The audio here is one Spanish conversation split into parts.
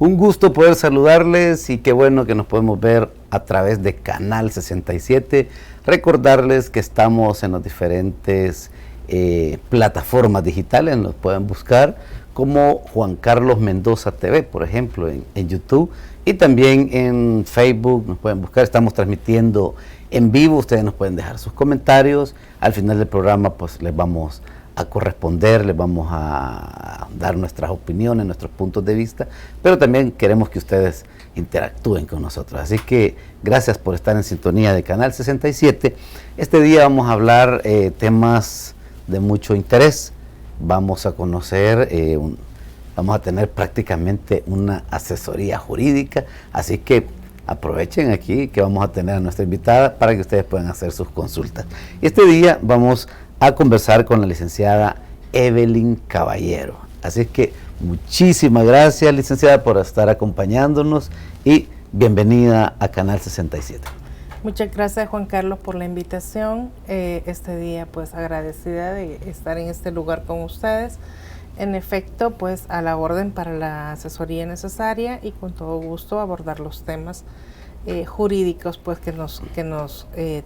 Un gusto poder saludarles y qué bueno que nos podemos ver a través de Canal 67. Recordarles que estamos en las diferentes plataformas digitales, nos pueden buscar como Juan Carlos Mendoza TV, por ejemplo, en YouTube, y también en Facebook nos pueden buscar. Estamos transmitiendo en vivo, ustedes nos pueden dejar sus comentarios. Al final del programa pues les vamos a corresponder, les vamos a dar nuestras opiniones, nuestros puntos de vista, pero también queremos que ustedes interactúen con nosotros. Así que gracias por estar en sintonía de Canal 67. Este día vamos a hablar temas de mucho interés. Vamos a conocer, vamos a tener prácticamente una asesoría jurídica, así que aprovechen aquí que vamos a tener a nuestra invitada para que ustedes puedan hacer sus consultas. Este día vamos a conversar con la licenciada Evelyn Caballero. Así que muchísimas gracias, licenciada, por estar acompañándonos y bienvenida a Canal 67. Muchas gracias, Juan Carlos, por la invitación. Este día, pues, agradecida de estar en este lugar con ustedes. En efecto, pues, a la orden para la asesoría necesaria y con todo gusto abordar los temas jurídicos, pues, que nos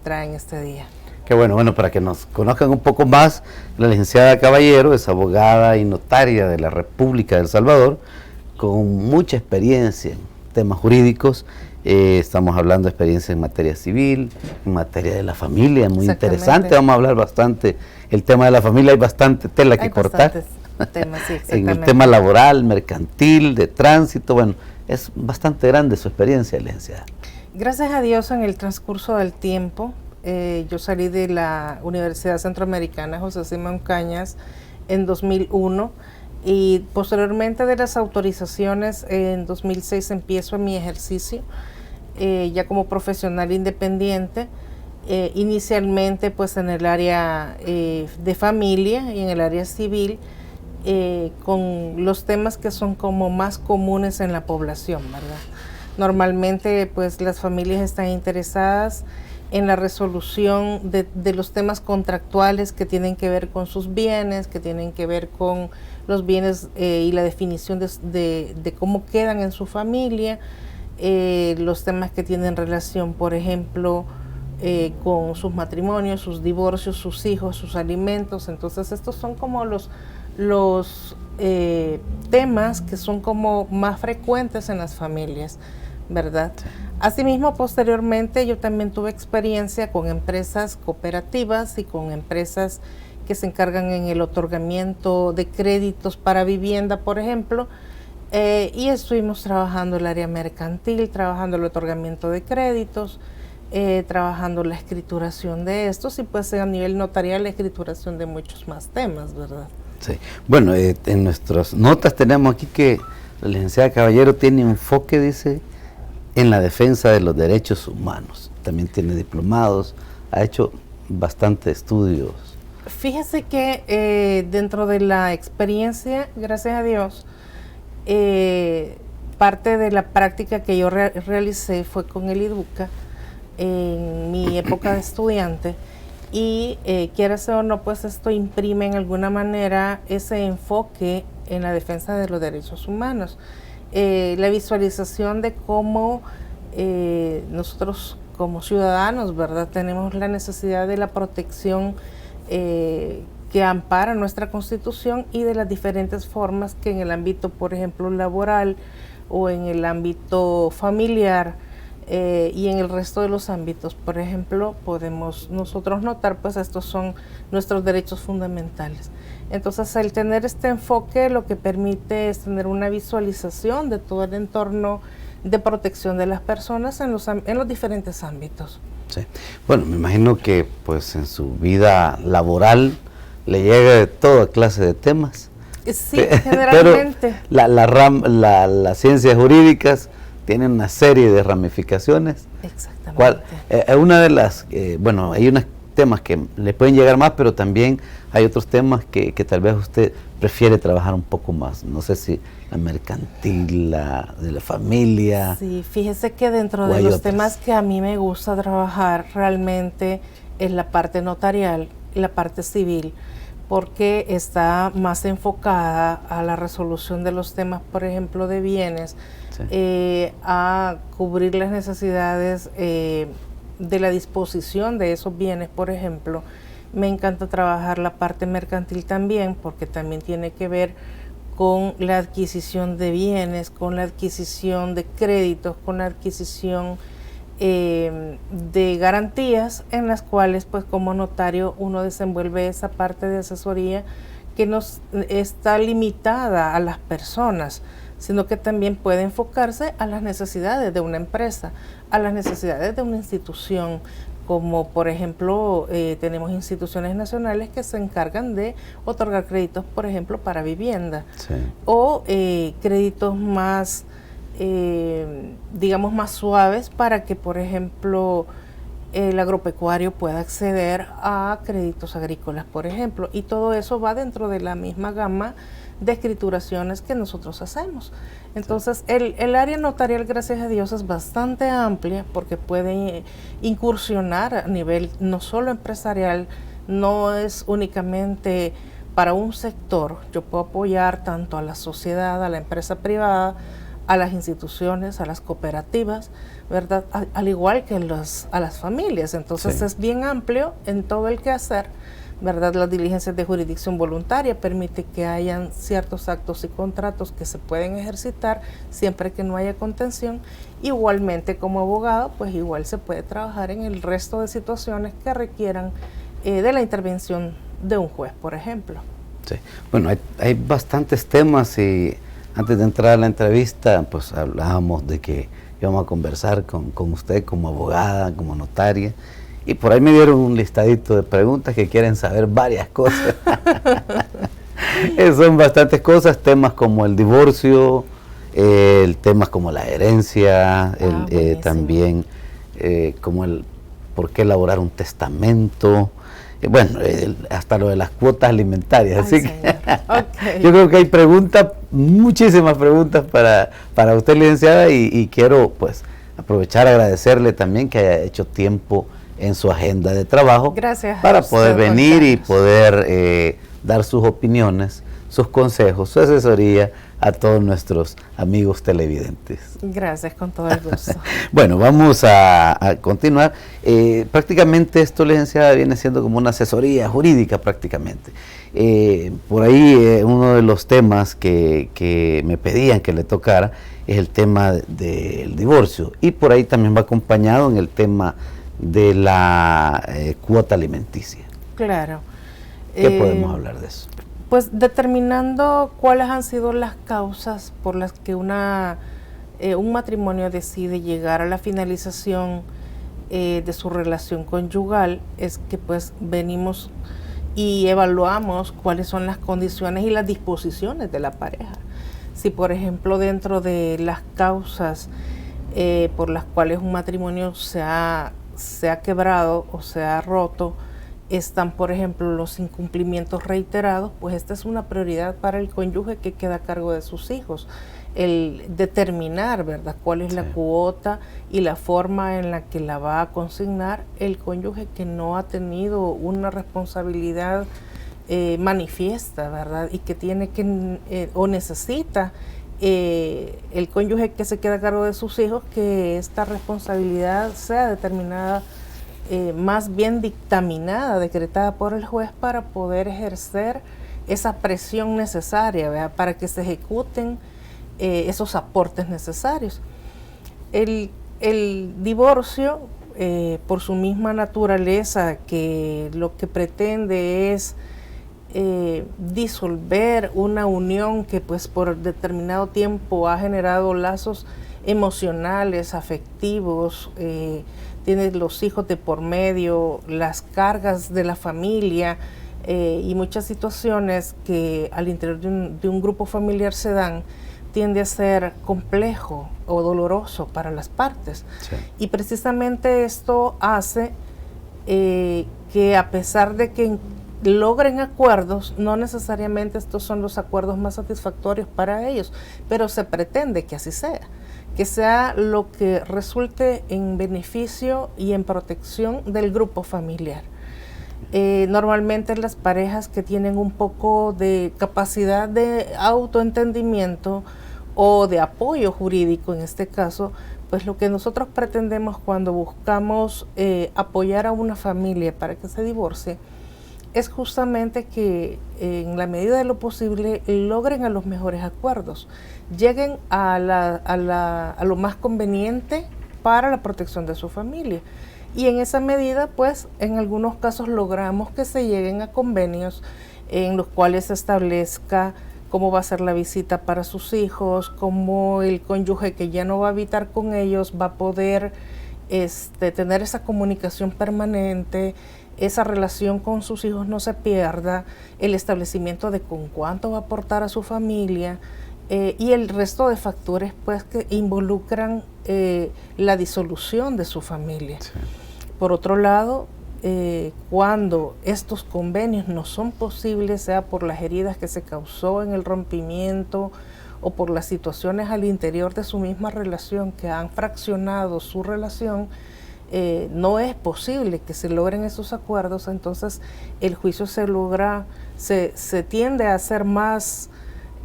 traen este día. Qué bueno, para que nos conozcan un poco más, la licenciada Caballero es abogada y notaria de la República de El Salvador, con mucha experiencia en temas jurídicos. Estamos hablando de experiencia en materia civil, en materia de la familia, muy interesante. Vamos a hablar bastante, el tema de la familia hay bastante tela que cortar. Temas, sí, en el tema laboral, mercantil, de tránsito, bueno, es bastante grande su experiencia, licenciada. Gracias a Dios, en el transcurso del tiempo, yo salí de la Universidad Centroamericana José Simón Cañas en 2001 y posteriormente de las autorizaciones en 2006 empiezo mi ejercicio ya como profesional independiente, inicialmente pues en el área de familia y en el área civil, con los temas que son como más comunes en la población, ¿verdad? Normalmente pues las familias están interesadas en la resolución de los temas contractuales que tienen que ver con sus bienes, que tienen que ver con los bienes y la definición de cómo quedan en su familia, los temas que tienen relación, por ejemplo, con sus matrimonios, sus divorcios, sus hijos, sus alimentos. Entonces estos son como los temas que son como más frecuentes en las familias, ¿verdad? Asimismo, posteriormente yo también tuve experiencia con empresas cooperativas y con empresas que se encargan en el otorgamiento de créditos para vivienda, por ejemplo, y estuvimos trabajando el área mercantil, trabajando el otorgamiento de créditos, trabajando la escrituración de estos y pues a nivel notarial la escrituración de muchos más temas, ¿verdad? Sí, bueno, en nuestras notas tenemos aquí que la licenciada Caballero tiene enfoque, dice, en la defensa de los derechos humanos. También tiene diplomados, ha hecho bastante estudios. Fíjese que dentro de la experiencia, gracias a Dios, parte de la práctica que yo realicé fue con el IDUCA en mi época de estudiante y quiera o no, pues esto imprime en alguna manera ese enfoque en la defensa de los derechos humanos. La visualización de cómo nosotros como ciudadanos, ¿verdad?, tenemos la necesidad de la protección que ampara nuestra Constitución y de las diferentes formas que en el ámbito, por ejemplo, laboral o en el ámbito familiar y en el resto de los ámbitos, por ejemplo, podemos nosotros notar, pues estos son nuestros derechos fundamentales. Entonces, el tener este enfoque lo que permite es tener una visualización de todo el entorno de protección de las personas en los diferentes ámbitos. Sí. Bueno, me imagino que pues en su vida laboral le llega de toda clase de temas. Sí, generalmente. Pero las ciencias jurídicas tienen una serie de ramificaciones. Exactamente. Una de las, bueno, hay unos temas que le pueden llegar más, pero también hay otros temas que tal vez usted prefiere trabajar un poco más. No sé si la mercantil, la de la familia. Sí, fíjese que dentro de los temas que a mí me gusta trabajar realmente es la parte notarial y la parte civil, porque está más enfocada a la resolución de los temas, por ejemplo, de bienes, a cubrir las necesidades de la disposición de esos bienes, por ejemplo. Me encanta trabajar la parte mercantil también, porque también tiene que ver con la adquisición de bienes, con la adquisición de créditos, con la adquisición de garantías, en las cuales pues como notario uno desenvuelve esa parte de asesoría que no está limitada a las personas, sino que también puede enfocarse a las necesidades de una empresa, a las necesidades de una institución, como por ejemplo tenemos instituciones nacionales que se encargan de otorgar créditos, por ejemplo, para vivienda, o créditos más digamos más suaves para que, por ejemplo, el agropecuario pueda acceder a créditos agrícolas, por ejemplo, y todo eso va dentro de la misma gama de escrituraciones que nosotros hacemos. Entonces, el área notarial, gracias a Dios, es bastante amplia porque puede incursionar a nivel no solo empresarial, no es únicamente para un sector. Yo puedo apoyar tanto a la sociedad, a la empresa privada, a las instituciones, a las cooperativas, ¿verdad? Al igual que a las familias. Entonces es bien amplio en todo el quehacer, ¿verdad? Las diligencias de jurisdicción voluntaria permite que hayan ciertos actos y contratos que se pueden ejercitar siempre que no haya contención. Igualmente, como abogado, pues igual se puede trabajar en el resto de situaciones que requieran de la intervención de un juez, por ejemplo. Sí. Bueno, hay bastantes temas y antes de entrar a la entrevista, pues hablábamos de que íbamos a conversar con usted como abogada, como notaria, y por ahí me dieron un listadito de preguntas que quieren saber varias cosas. Son bastantes cosas, temas como el divorcio, temas como la herencia, también como el por qué elaborar un testamento, bueno, hasta lo de las cuotas alimentarias. Así que yo creo que hay preguntas, muchísimas preguntas para usted, licenciada, y quiero pues aprovechar, agradecerle también que haya hecho tiempo en su agenda de trabajo. Gracias para poder venir y poder dar sus opiniones, sus consejos, su asesoría a todos nuestros amigos televidentes. Gracias, con todo el gusto. Bueno, vamos a continuar. Prácticamente esto, licenciada, viene siendo como una asesoría jurídica prácticamente. Por ahí uno de los temas que me pedían que le tocara es el tema del divorcio, y por ahí también va acompañado en el tema de la cuota alimenticia. Claro. ¿Qué podemos hablar de eso? Pues determinando cuáles han sido las causas por las que un matrimonio decide llegar a la finalización de su relación conyugal, es que pues venimos y evaluamos cuáles son las condiciones y las disposiciones de la pareja. Si por ejemplo dentro de las causas por las cuales un matrimonio se ha quebrado o se ha roto, están, por ejemplo, los incumplimientos reiterados, pues esta es una prioridad para el cónyuge que queda a cargo de sus hijos. El determinar, ¿verdad?, cuál es la cuota y la forma en la que la va a consignar el cónyuge que no ha tenido una responsabilidad manifiesta, ¿verdad?, y que tiene que o necesita el cónyuge que se queda a cargo de sus hijos que esta responsabilidad sea determinada, más bien dictaminada, decretada por el juez, para poder ejercer esa presión necesaria, ¿verdad?, para que se ejecuten esos aportes necesarios. El divorcio, por su misma naturaleza, que lo que pretende es disolver una unión que pues por determinado tiempo ha generado lazos emocionales, afectivos, tienes los hijos de por medio, las cargas de la familia y muchas situaciones que al interior de un grupo familiar se dan, tiende a ser complejo o doloroso para las partes. Sí. Y precisamente esto hace que a pesar de que logren acuerdos, no necesariamente estos son los acuerdos más satisfactorios para ellos, pero se pretende que así sea, que sea lo que resulte en beneficio y en protección del grupo familiar. Normalmente las parejas que tienen un poco de capacidad de autoentendimiento o de apoyo jurídico en este caso, pues lo que nosotros pretendemos cuando buscamos apoyar a una familia para que se divorcie es justamente que en la medida de lo posible logren a los mejores acuerdos, lleguen a lo más conveniente para la protección de su familia. Y en esa medida, pues, en algunos casos logramos que se lleguen a convenios en los cuales se establezca cómo va a ser la visita para sus hijos, cómo el cónyuge que ya no va a habitar con ellos va a poder tener esa comunicación permanente, esa relación con sus hijos no se pierda, el establecimiento de con cuánto va a aportar a su familia, y el resto de factores pues que involucran la disolución de su familia. Sí. Por otro lado, cuando estos convenios no son posibles, sea por las heridas que se causó en el rompimiento o por las situaciones al interior de su misma relación que han fraccionado su relación, no es posible que se logren esos acuerdos, entonces el juicio se tiende a ser más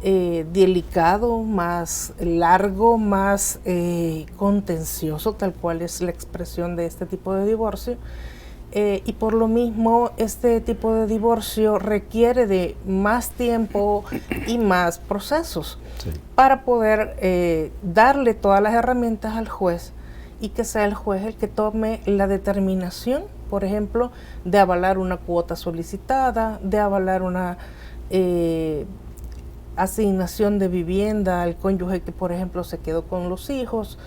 delicado, más largo, más contencioso, tal cual es la expresión de este tipo de divorcio, y por lo mismo este tipo de divorcio requiere de más tiempo y más procesos para poder darle todas las herramientas al juez y que sea el juez el que tome la determinación, por ejemplo, de avalar una cuota solicitada, de avalar una asignación de vivienda al cónyuge que, por ejemplo, se quedó con los hijos,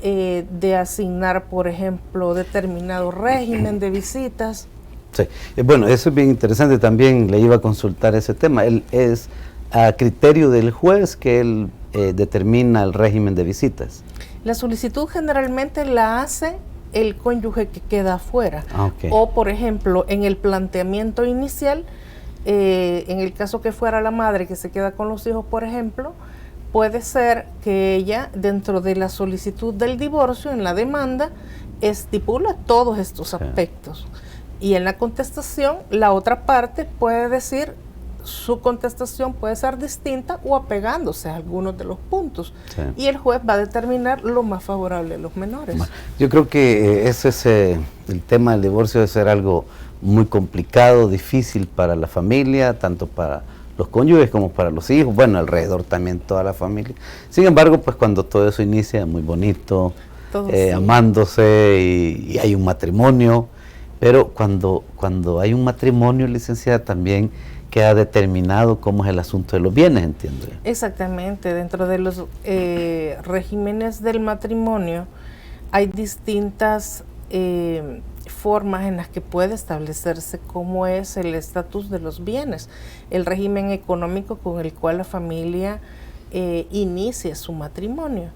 de asignar, por ejemplo, determinado régimen de visitas. Sí, bueno, eso es bien interesante, también le iba a consultar ese tema. Es a criterio del juez que él determina el régimen de visitas. La solicitud generalmente la hace el cónyuge que queda afuera. O, por ejemplo, en el planteamiento inicial, en el caso que fuera la madre que se queda con los hijos, por ejemplo, puede ser que ella, dentro de la solicitud del divorcio, en la demanda, estipula todos estos aspectos. Y en la contestación, la otra parte puede decir, su contestación puede ser distinta o apegándose a algunos de los puntos. Y el juez va a determinar lo más favorable a los menores. Bueno, yo creo que ese es el tema del divorcio, debe ser algo muy complicado, difícil para la familia, tanto para los cónyuges como para los hijos, bueno, alrededor también toda la familia. Sin embargo, pues cuando todo eso inicia, muy bonito, amándose y hay un matrimonio, pero cuando hay un matrimonio, licenciada, también queda determinado cómo es el asunto de los bienes, entiendo. Exactamente, dentro de los regímenes del matrimonio hay distintas formas en las que puede establecerse cómo es el estatus de los bienes, el régimen económico con el cual la familia inicia su matrimonio.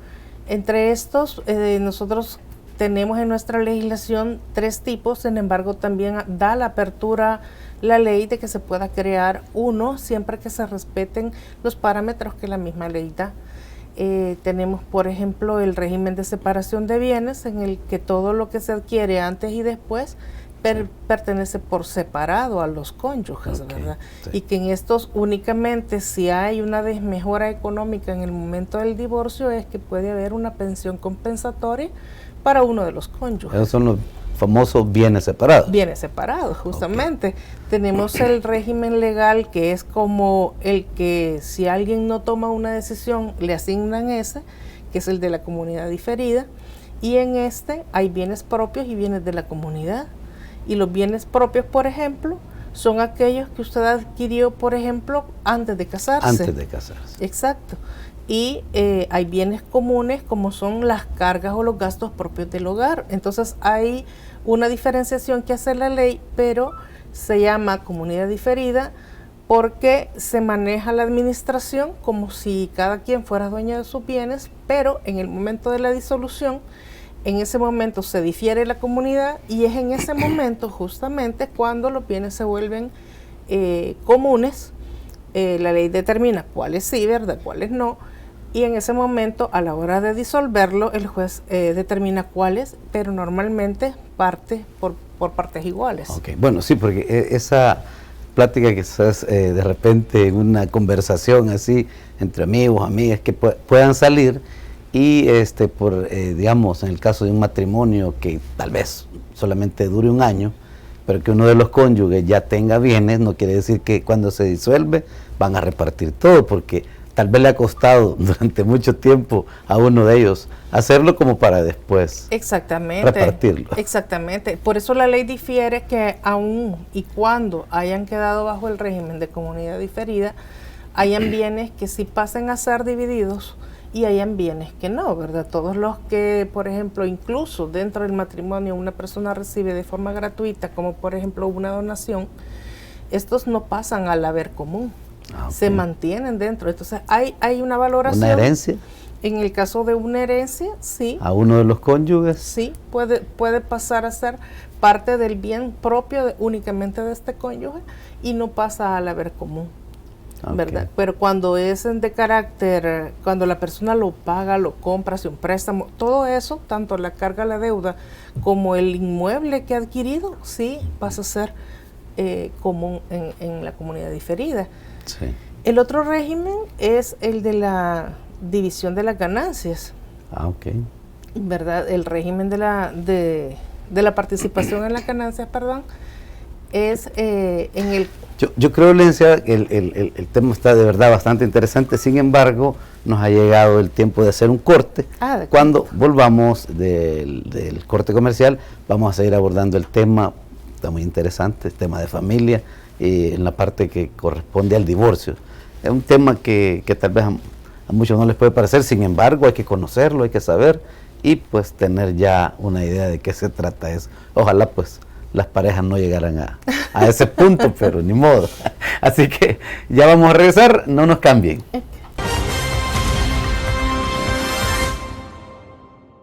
Entre estos, nosotros tenemos en nuestra legislación 3 tipos, sin embargo también da la apertura la ley de que se pueda crear uno siempre que se respeten los parámetros que la misma ley da. Tenemos, por ejemplo, el régimen de separación de bienes, en el que todo lo que se adquiere antes y después pertenece por separado a los cónyuges, ¿verdad? Sí. Y que en estos únicamente si hay una desmejora económica en el momento del divorcio es que puede haber una pensión compensatoria para uno de los cónyuges. Esos son los famosos bienes separados. Bienes separados, justamente. Tenemos el régimen legal, que es como el que si alguien no toma una decisión, le asignan ese, que es el de la comunidad diferida, y en este hay bienes propios y bienes de la comunidad. Y los bienes propios, por ejemplo, son aquellos que usted adquirió, por ejemplo, antes de casarse. Antes de casarse. Exacto. Y hay bienes comunes como son las cargas o los gastos propios del hogar. Entonces hay una diferenciación que hace la ley, pero se llama comunidad diferida porque se maneja la administración como si cada quien fuera dueño de sus bienes, pero en el momento de la disolución, en ese momento se difiere la comunidad y es en ese momento justamente cuando los bienes se vuelven comunes. La ley determina cuáles sí, ¿verdad?, cuáles no. Y en ese momento, a la hora de disolverlo, el juez determina cuáles, pero normalmente parte por partes iguales. Ok, bueno, sí, porque esa plática que es de repente una conversación así entre amigos, amigas, que puedan salir y digamos, en el caso de un matrimonio que tal vez solamente dure un año, pero que uno de los cónyuges ya tenga bienes, no quiere decir que cuando se disuelve van a repartir todo, porque tal vez le ha costado durante mucho tiempo a uno de ellos hacerlo como para después repartirlo. Exactamente. Por eso la ley difiere que aún y cuando hayan quedado bajo el régimen de comunidad diferida, hayan bienes que sí pasen a ser divididos y hayan bienes que no, ¿verdad? Todos los que, por ejemplo, incluso dentro del matrimonio una persona recibe de forma gratuita, como por ejemplo una donación, estos no pasan al haber común. Okay. Se mantienen dentro. Entonces hay una valoración. ¿Una herencia? En el caso de una herencia, sí. ¿A uno de los cónyuges? Sí, puede pasar a ser parte del bien propio únicamente de este cónyuge y no pasa al haber común. Okay. ¿Verdad? Pero cuando es de carácter, cuando la persona lo paga, lo compra, hace un préstamo, todo eso, tanto la carga, la deuda, como el inmueble que ha adquirido, sí, pasa a ser común en la comunidad diferida. Sí. El otro régimen es el de la división de las ganancias. Ok. ¿Verdad? El régimen de la participación en las ganancias, perdón, es en el... Yo creo, licenciada, que el tema está de verdad bastante interesante. Sin embargo, nos ha llegado el tiempo de hacer un corte. Cuando volvamos del corte comercial, vamos a seguir abordando el tema, está muy interesante, el tema de familia, en la parte que corresponde al divorcio. Es un tema que tal vez a muchos no les puede parecer, sin embargo, hay que conocerlo, hay que saber y pues tener ya una idea de qué se trata eso. Ojalá pues las parejas no llegaran a ese punto, pero ni modo. Así que ya vamos a regresar, no nos cambien.